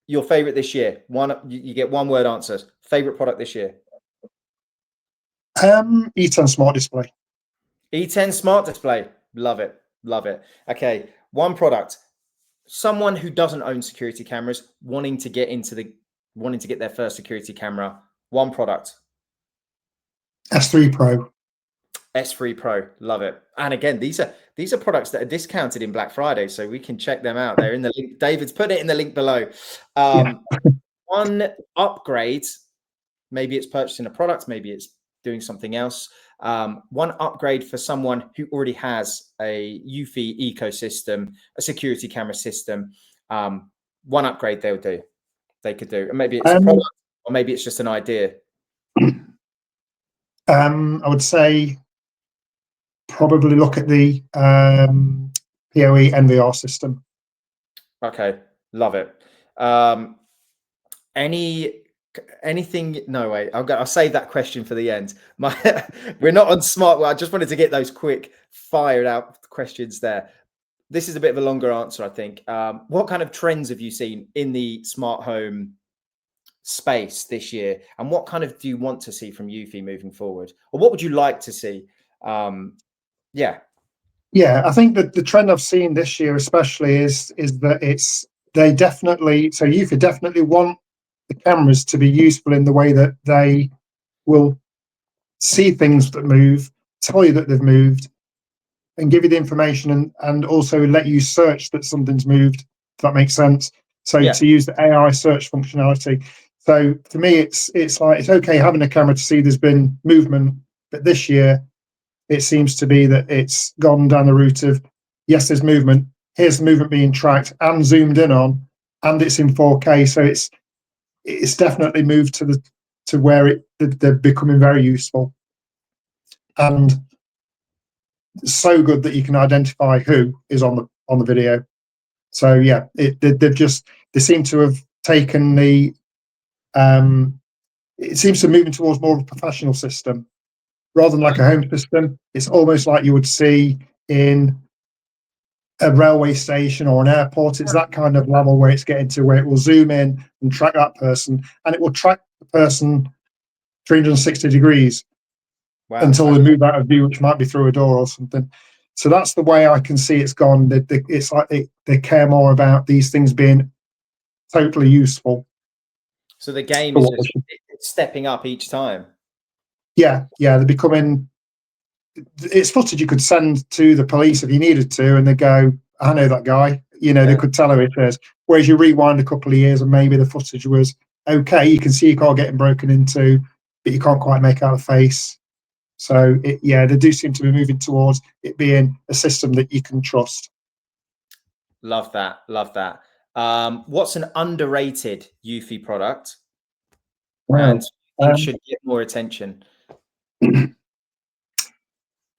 your favorite this year. You get one word answers. Favorite product this year. E10 smart display. E10 smart display. Love it. Love it. Okay. One product. Someone who doesn't own security cameras wanting to get their first security camera. One product. S3 Pro. S3 Pro. Love it. And again, these are products that are discounted in Black Friday, so we can check them out. They're in the link. David's put it in the link below. One upgrade, maybe it's purchasing a product, maybe it's doing something else. One upgrade for someone who already has a eufy ecosystem, a security camera system. One upgrade they could do. And maybe it's a product, or maybe it's just an idea. I would say probably look at the PoE NVR system. Okay, love it. Anything? No, wait. I'll save that question for the end. We're not on smart. Well, I just wanted to get those quick, fired out questions there. This is a bit of a longer answer, I think. What kind of trends have you seen in the smart home space this year, and what kind of do you want to see from eufy moving forward, or what would you like to see? Yeah, I think that the trend I've seen this year especially is that eufy definitely want the cameras to be useful in the way that they will see things that move, tell you that they've moved, and give you the information, and also let you search that something's moved, if that makes sense. So Yeah. to use the AI search functionality. So for me, it's like it's okay having a camera to see there's been movement, but this year it seems to be that it's gone down the route of yes, there's movement. Here's the movement being tracked and zoomed in on, and it's in 4K. So it's definitely moved to where they're becoming very useful, and so good that you can identify who is on the video. So yeah, they seem to have taken the it seems to be moving towards more of a professional system rather than like a home system. It's almost like you would see in a railway station or an airport. It's that kind of level where it's getting to where it will zoom in and track that person, and it will track the person 360 degrees until they move out of view, which might be through a door or something. So that's the way I can see it's gone. It's like they care more about these things being totally useful. So the game is just stepping up each time. Yeah, they're becoming. It's footage you could send to the police if you needed to, and they go, "I know that guy." They could tell who it is. Whereas you rewind a couple of years, and maybe the footage was okay. You can see your car getting broken into, but you can't quite make out the face. So they do seem to be moving towards it being a system that you can trust. Love that. Love that. What's an underrated eufy product? Wow. And should get more attention?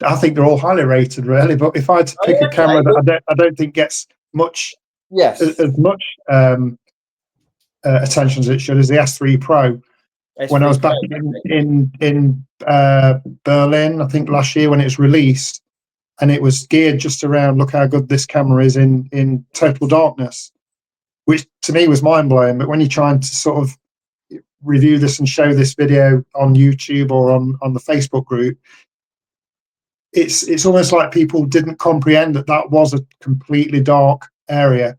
I think they're all highly rated, really. But if I had to pick a camera that I don't think gets much, as much attention as it should, is the S3 Pro. When I was back in Berlin, I think last year when it was released, and it was geared just around look how good this camera is in total darkness, which to me was mind blowing. But when you're trying to sort of review this and show this video on YouTube or on the Facebook group, it's almost like people didn't comprehend that was a completely dark area.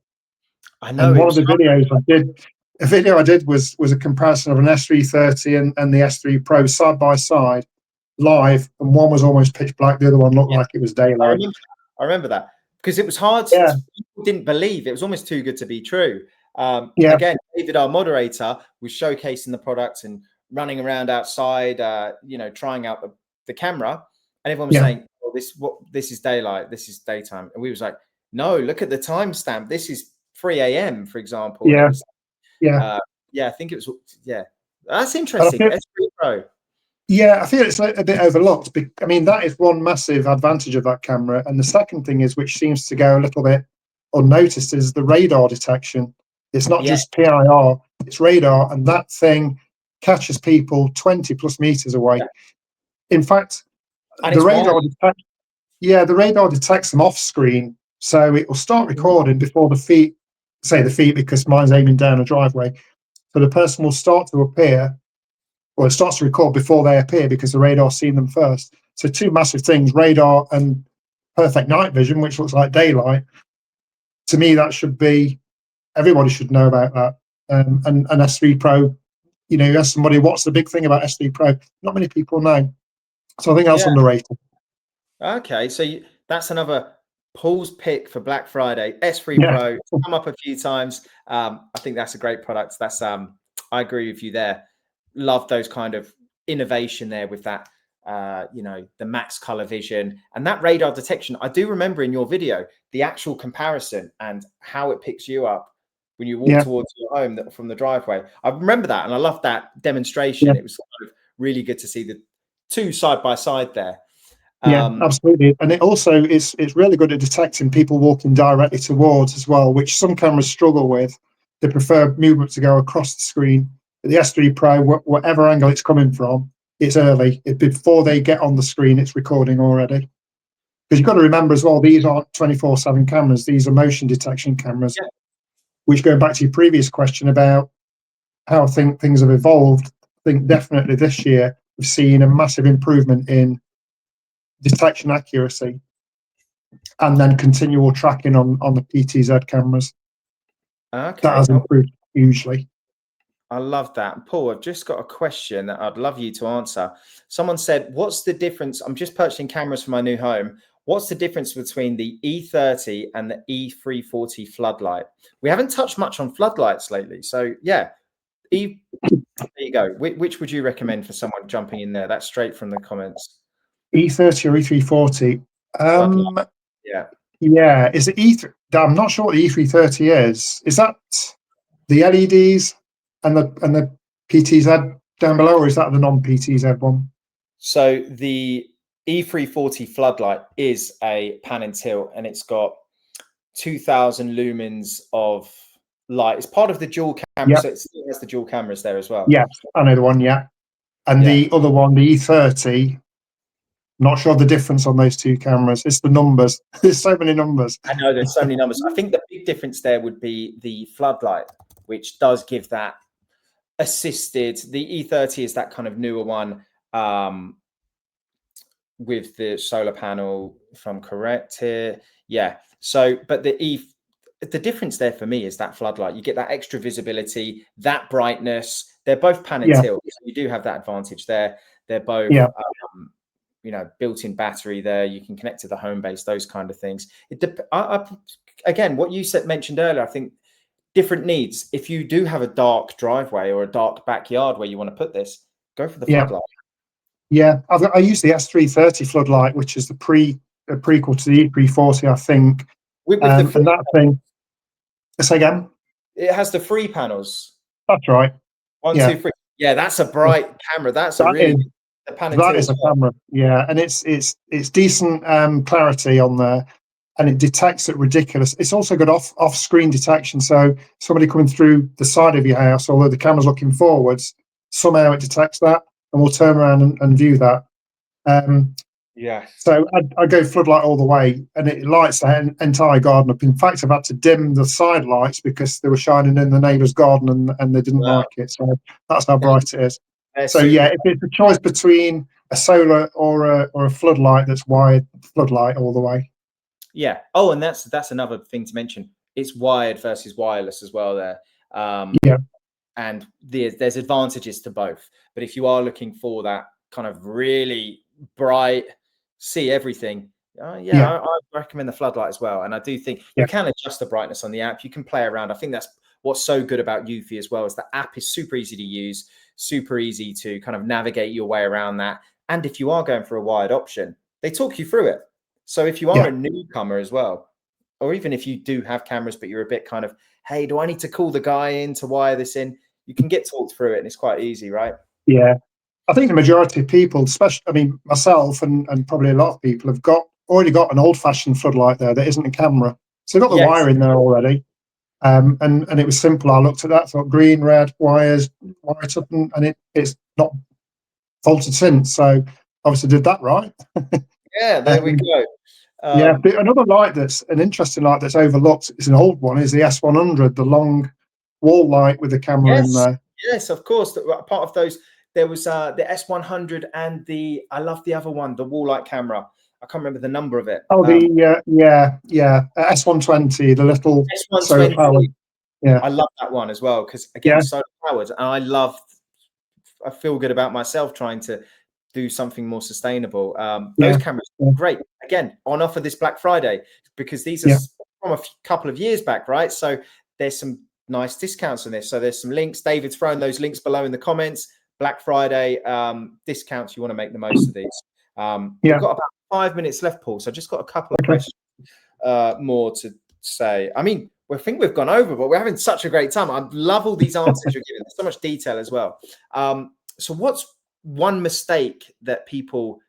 I know. And one of the videos I did was a comparison of an S330 and the S3 Pro side by side live, and one was almost pitch black, the other one looked like it was daylight. I remember that because it was hard. People didn't believe it was almost too good to be true. Again, David, our moderator, was showcasing the products and running around outside, trying out the camera, and everyone was saying, "Oh, this is daylight, this is daytime," and we was like, "No, look at the timestamp. This is 3 a.m. for example." I think it was. Yeah, that's interesting. S3 Pro. Yeah, I feel it's a bit overlooked. I mean, that is one massive advantage of that camera. And the second thing is, which seems to go a little bit unnoticed, is the radar detection. It's not just PIR, it's radar, and that thing catches people 20 plus meters away. In fact, the radar detects them off screen. So it will start recording before the feet because mine's aiming down a driveway. So the person will start to appear, or it starts to record before they appear because the radar's seen them first. So two massive things, radar and perfect night vision, which looks like daylight. To me, that should be, everybody should know about that. And S3 Pro, you ask somebody, what's the big thing about S3 Pro? Not many people know. So I think that's underrated. Okay, so that's another Paul's pick for Black Friday. S3 Pro, come up a few times. I think that's a great product. That's I agree with you there. Love those kind of innovation there with that, the max color vision and that radar detection. I do remember in your video, the actual comparison and how it picks you up when you walk towards your home from the driveway. I remember that. And I love that demonstration. It was kind of really good to see the two side by side there. Absolutely. And it also it's really good at detecting people walking directly towards as well, which some cameras struggle with. They prefer movement to go across the screen. But the S3 Pro, whatever angle it's coming from, it's early. Before they get on the screen, it's recording already. Because you've got to remember as well, these aren't 24/7 cameras. These are motion detection cameras, which going back to your previous question about how I think things have evolved, I think definitely this year we've seen a massive improvement in detection accuracy and then continual tracking on the PTZ cameras. Okay. That has improved hugely. I love that. Paul, I've just got a question that I'd love you to answer. Someone said, what's the difference? I'm just purchasing cameras for my new home. what's the difference between the E30 and the E340 floodlight? We haven't touched much on floodlights lately. So yeah, there you go. Which would you recommend for someone jumping in there? That's straight from the comments. E30 or E340? Floodlight. Yeah. Yeah, is it E3? I'm not sure what the E330 is. Is that the LEDs and the PTZ down below, or is that the non-PTZ one? So the E340 floodlight is a pan and tilt, and it's got 2000 lumens of light. It's part of the dual camera, Yep. so it still has the dual cameras there as well. Yes, I know the one. Yeah, and the other one, the E30. Not sure the difference on those two cameras. It's the numbers. There's so many numbers. I know there's so many numbers. I think the big difference there would be the floodlight, which does give that assisted. The E30 is that kind of newer one with the solar panel, if I'm correct here. Yeah. So, but the difference there for me is that floodlight. You get that extra visibility, that brightness. They're both pan and tilt. So you do have that advantage there. They're both, you know, built-in battery there. You can connect to the home base, those kind of things. Again, what you mentioned earlier, I think different needs. If you do have a dark driveway or a dark backyard where you want to put this, go for the floodlight. Yeah, I use the S330 floodlight, which is the prequel to the E340, I think. With and that thing. Say again. It has the free panels. That's right. 1, 2, 3. Yeah, that's a bright camera. That is a camera. Yeah, and it's decent clarity on there, and it detects it ridiculous. It's also got off-screen detection. So somebody coming through the side of your house, although the camera's looking forwards, somehow it detects that and will turn around and view that. Yeah. So I go floodlight all the way, and it lights the entire garden up. In fact, I've had to dim the side lights because they were shining in the neighbour's garden, and they didn't like it. So that's how bright it is. So yeah, if it's a choice between a solar or a floodlight that's wired, floodlight all the way. Yeah. Oh, and that's another thing to mention. It's wired versus wireless as well there. And there's advantages to both. But if you are looking for that kind of really bright, see everything, I recommend the floodlight as well. And I do think you can adjust the brightness on the app. You can play around. I think that's what's so good about eufy as well, is the app is super easy to use, super easy to kind of navigate your way around that. And if you are going for a wired option, they talk you through it. So if you are a newcomer as well, or even if you do have cameras, but you're a bit kind of, hey, do I need to call the guy in to wire this in? You can get talked through it, and it's quite easy, right? Yeah. I think the majority of people, especially, I mean, myself and probably a lot of people have already got an old-fashioned floodlight there that isn't a camera. So they've got the wire in there already. And it was simple. I looked at that, thought green, red, wires, wire it up, and it's not faulted since. So obviously did that right. Yeah, there we go. Another light that's an interesting light that's overlooked, is an old one, is the S100, the long wall light with the camera in there. Yes, of course. Part of those, there was the S100 and I love the other one, the wall light camera. I can't remember the number of it. Oh, S120, the little S120. solar powered. Yeah, I love that one as well, because again, solar powered, and I feel good about myself trying to do something more sustainable. Those cameras are great. Again, on offer this Black Friday, because these are from a couple of years back, right? So there's some nice discounts on this. So there's some links. David's thrown those links below in the comments. Black Friday discounts. You want to make the most of these. We've got about 5 minutes left, Paul. So I just got a couple of questions more to say. I mean, I think we've gone over, but we're having such a great time. I love all these answers you're giving. There's so much detail as well. So what's one mistake that people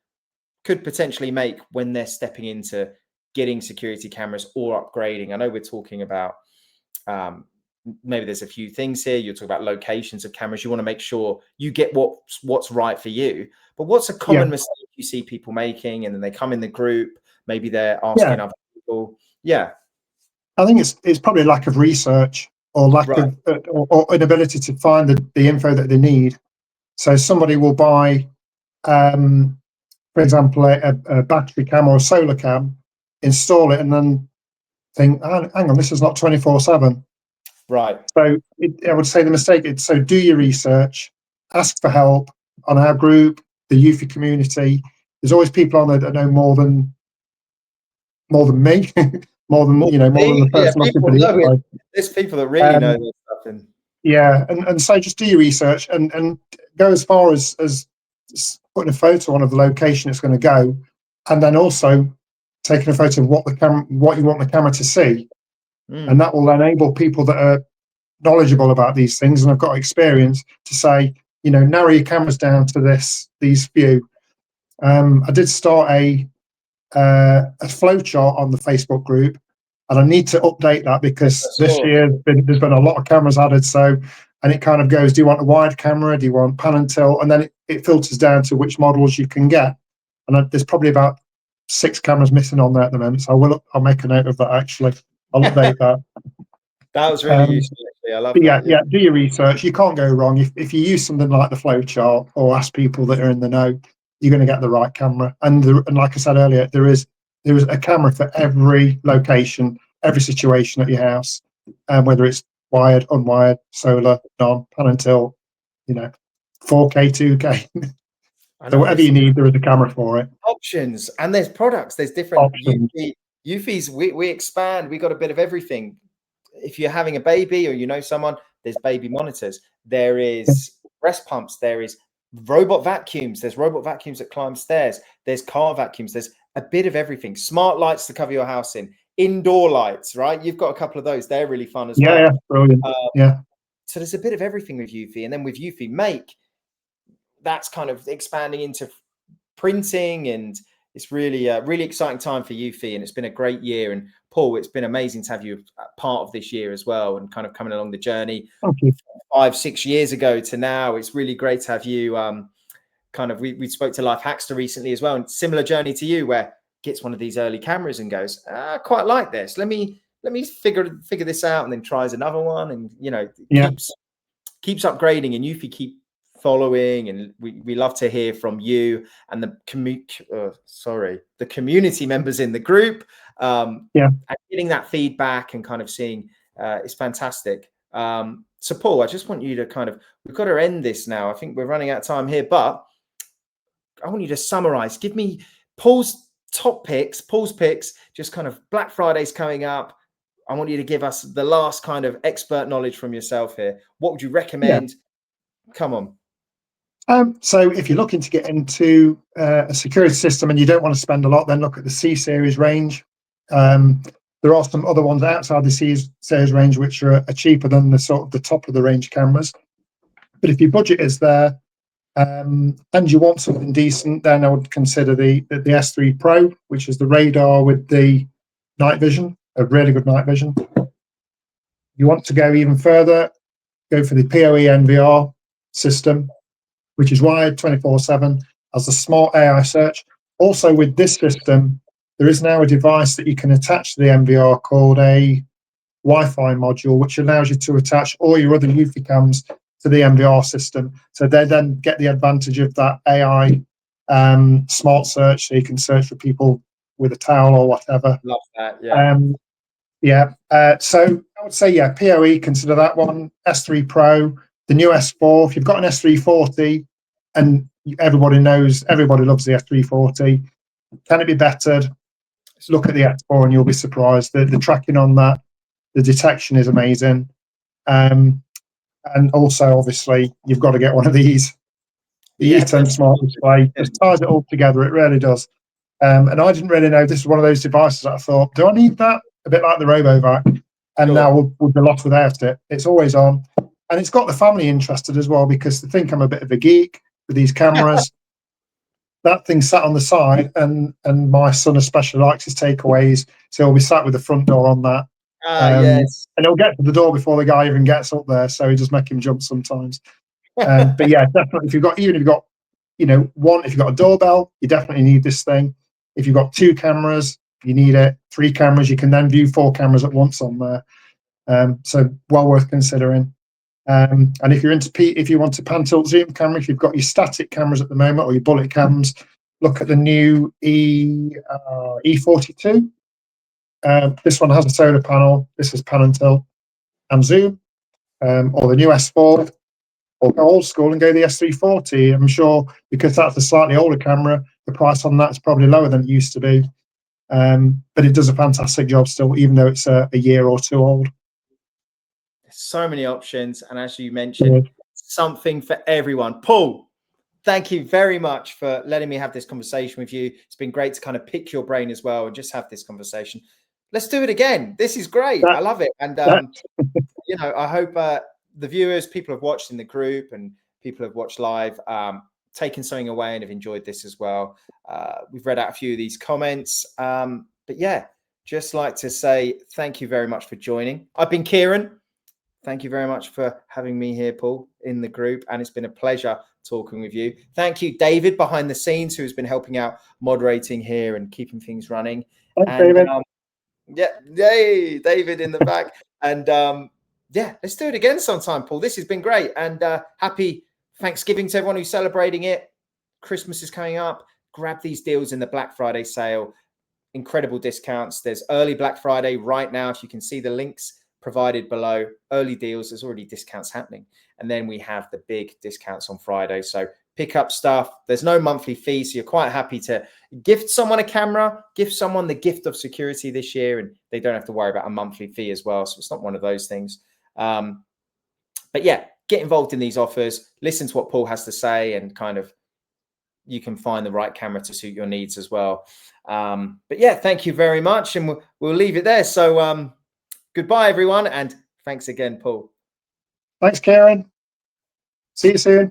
could potentially make when they're stepping into getting security cameras or upgrading? I know we're talking about maybe there's a few things here. You're talking about locations of cameras. You want to make sure you get what's right for you. But what's a common mistake you see people making, and then they come in the group, maybe they're asking other people? Yeah. I think it's probably lack of research or lack of or inability to find the info that they need. So somebody will buy, for example, a battery cam or a solar cam, install it, and then think, oh, hang on, this is not 24/7. Right. So I would say the mistake is, so do your research, ask for help on our group, the eufy community. There's always people on there that know more than more than me, more than the person looking for the info. There's people that really know this stuff. And yeah, and so just do your research and go as far as putting a photo on of the location it's going to go, and then also taking a photo of what you want the camera to see, and that will enable people that are knowledgeable about these things and have got experience to say, narrow your cameras down to these few. I did start a flow chart on the Facebook group, and I need to update that because this year there's been a lot of cameras added. And it kind of goes, do you want a wide camera? Do you want pan and tilt? And then it filters down to which models you can get. And there's probably about 6 cameras missing on there at the moment. So I'll make a note of that, actually. I'll update that. That was really useful. Actually. I love that. Yeah, do your research. You can't go wrong. If you use something like the flow chart or ask people that are in the know, you're going to get the right camera. And like I said earlier, there is a camera for every location, every situation at your house, whether it's wired, unwired, solar, non, pan and tilt, 4K, 2K. So whatever you need, there is a camera for it. Options, and there's products. There's different eufys. We expand. We got a bit of everything. If you're having a baby or someone, there's baby monitors. There is breast pumps. There is robot vacuums. There's robot vacuums that climb stairs. There's car vacuums. There's a bit of everything. Smart lights to cover your house in. Indoor lights, right? You've got a couple of those. They're really fun as well. Yeah, brilliant. So there's a bit of everything with eufy, and then with eufy Make, that's kind of expanding into printing, and it's really really exciting time for eufy, and it's been a great year. And Paul, it's been amazing to have you part of this year as well, and kind of coming along the journey. Thank you. 5-6 years ago to now, it's really great to have you. We spoke to Life Hackster recently as well, and similar journey to you, where gets one of these early cameras and goes, I quite like this. Let me figure this out, and then tries another one, and keeps upgrading, and eufy keep following. And we love to hear from you and the community members in the group, and getting that feedback and kind of seeing it's fantastic. So Paul, I just want you to we've got to end this now. I think we're running out of time here, but I want you to summarize. Give me Paul's picks, just kind of Black Friday's coming up. I want you to give us the last kind of expert knowledge from yourself here. What would you recommend? Come on. So if you're looking to get into a security system and you don't want to spend a lot, then look at the C series range. There are some other ones outside the C series range which are cheaper than the sort of the top of the range cameras. But if your budget is there, and you want something decent, then I would consider the S3 Pro, which is the radar with the night vision, a really good night vision. You want to go even further, go for the PoE NVR system, which is wired 24/7, as a smart AI search. Also with this system, there is now a device that you can attach to the NVR called a Wi-Fi module, which allows you to attach all your other eufy cams to the NVR system. So they then get the advantage of that AI smart search, so you can search for people with a towel or whatever. Love that, so I would say, PoE, consider that one. S3 Pro, the new S4. If you've got an S340, and everybody loves the S340, can it be bettered? Look at the S4 and you'll be surprised. The tracking on that, the detection is amazing. And also, obviously, you've got to get one of these. The E10 Smart Display just ties it all together. It really does. And I didn't really know this is one of those devices that I thought, do I need that? A bit like the RoboVac. And now we'll be lost without it. It's always on. And it's got the family interested as well, because they think I'm a bit of a geek with these cameras. That thing sat on the side, and my son especially likes his takeaways. So he'll be sat with the front door on that. And he'll get to the door before the guy even gets up there, so he just make him jump sometimes. But definitely, if you've got a doorbell, you definitely need this thing. If you've got 2 cameras, you need it. 3 cameras, you can then view 4 cameras at once on there. So well worth considering. And if you want to pan tilt zoom camera, if you've got your static cameras at the moment or your bullet cams, look at the new E42. This one has a solar panel. This is pan and tilt and zoom, or the new S4, or go old school and go the S340. I'm sure because that's a slightly older camera, the price on that's probably lower than it used to be. But it does a fantastic job still, even though it's a year or two old. So many options, and as you mentioned, something for everyone. Paul, thank you very much for letting me have this conversation with you. It's been great to kind of pick your brain as well and just have this conversation. Let's do it again. This is great. I love it. And, you know, I hope the viewers, people have watched in the group and people have watched live, taken something away and have enjoyed this as well. We've read out a few of these comments. But yeah, just like to say thank you very much for joining. I've been Kieran. Thank you very much for having me here, Paul, in the group. And it's been a pleasure talking with you. Thank you, David, behind the scenes, who's been helping out moderating here and keeping things running. Thanks, David. Yeah, yay, David in the back. And yeah, let's do it again sometime, Paul. This has been great. And happy Thanksgiving to everyone who's celebrating it. Christmas is coming up. Grab these deals in the Black Friday sale. Incredible discounts. There's early Black Friday right now. If you can see the links provided below, early deals, there's already discounts happening. And then we have the big discounts on Friday. So pick up stuff. There's no monthly fee. So you're quite happy to gift someone a camera, give someone the gift of security this year, and they don't have to worry about a monthly fee as well. So it's not one of those things. But yeah, get involved in these offers, listen to what Paul has to say, and kind of you can find the right camera to suit your needs as well. But yeah, thank you very much. And we'll leave it there. So goodbye, everyone. And thanks again, Paul. Thanks, Kieran. See you soon.